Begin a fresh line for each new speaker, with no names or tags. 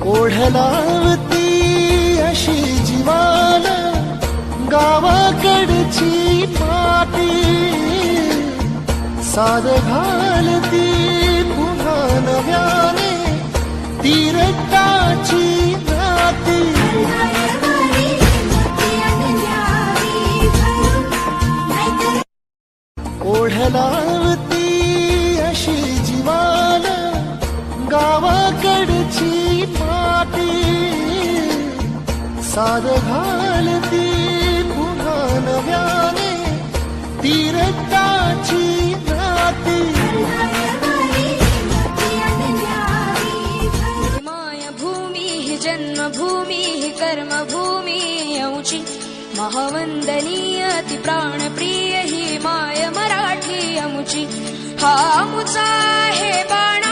ओढलावती अशी जीवाला गावाकडची माती साद घालती पुन्हा नव्याने तीरटाची नाती ओढलावती अशी जीवाला गावाकडची माती साद घालती पुन्हा नव्याने तीरटाची नाती
मायभूमी ही जन्मभूमी ही कर्मभूमी यौची महावंदनीय ती प्राणप्रिय ही माय मराठी अमुची हा मुचा हे बाण